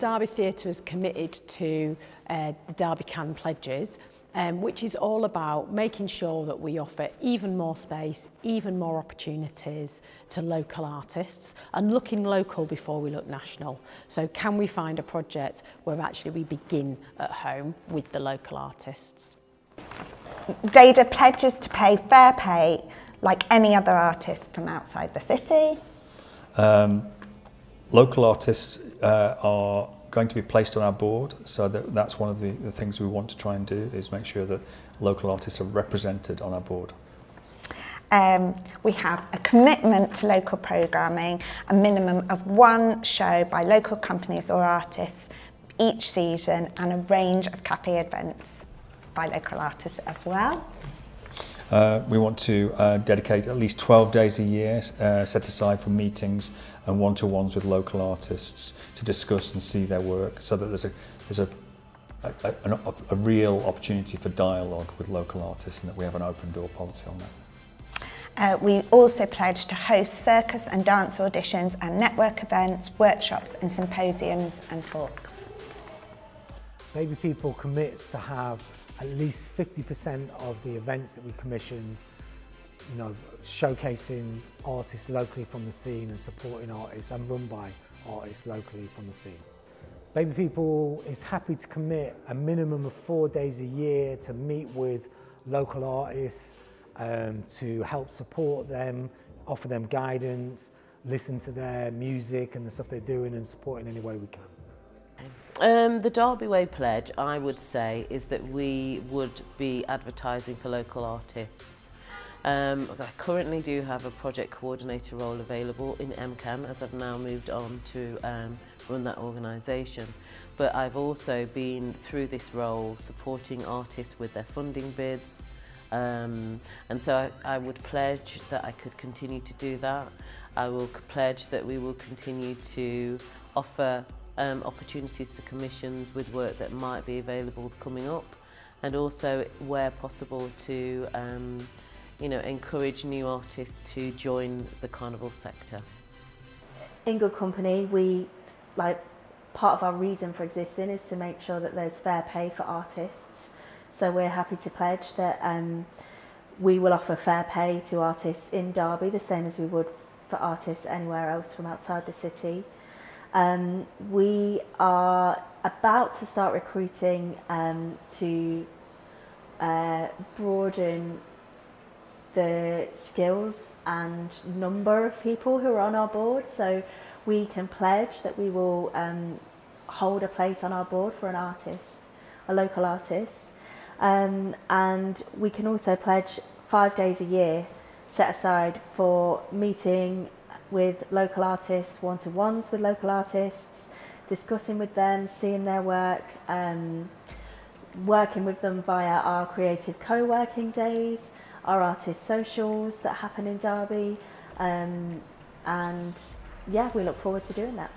Derby Theatre is committed to the Derby Can Pledges, which is all about making sure that we offer even more space, even more opportunities to local artists, and looking local before we look national. So can we find a project where actually we begin at home with the local artists? Dada pledges to pay fair pay like any other artist from outside the city. Local artists are going to be placed on our board, so that's one of the things we want to try and do, is make sure that local artists are represented on our board. We have a commitment to local programming, a minimum of one show by local companies or artists each season, and a range of cafe events by local artists as well. We want to dedicate at least 12 days a year set aside for meetings and one-to-ones with local artists to discuss and see their work, so that there's a real opportunity for dialogue with local artists, and that we have an open door policy on that. We also pledge to host circus and dance auditions and network events, workshops and symposiums and talks. Baby People commits to have at least 50% of the events that we commissioned, showcasing artists locally from the scene and supporting artists, and run by artists locally from the scene. Baby People is happy to commit a minimum of 4 days a year to meet with local artists, to help support them, offer them guidance, listen to their music and the stuff they're doing, and support in any way we can. The Derby Way pledge, I would say, is that we would be advertising for local artists. I currently do have a project coordinator role available in MCAN, as I've now moved on to run that organisation. But I've also been, through this role, supporting artists with their funding bids. And so I would pledge that I could continue to do that. I will pledge that we will continue to offer opportunities for commissions with work that might be available coming up, and also, where possible, to encourage new artists to join the carnival sector. In good company, part of our reason for existing is to make sure that there's fair pay for artists. So we're happy to pledge that we will offer fair pay to artists in Derby, the same as we would for artists anywhere else from outside the city. We are about to start recruiting to broaden the skills and number of people who are on our board, so we can pledge that we will hold a place on our board for an artist, a local artist, and we can also pledge 5 days a year set aside for meeting with local artists, one-to-ones with local artists, discussing with them, seeing their work, working with them via our creative co-working days, our artist socials that happen in Derby, and yeah, we look forward to doing that.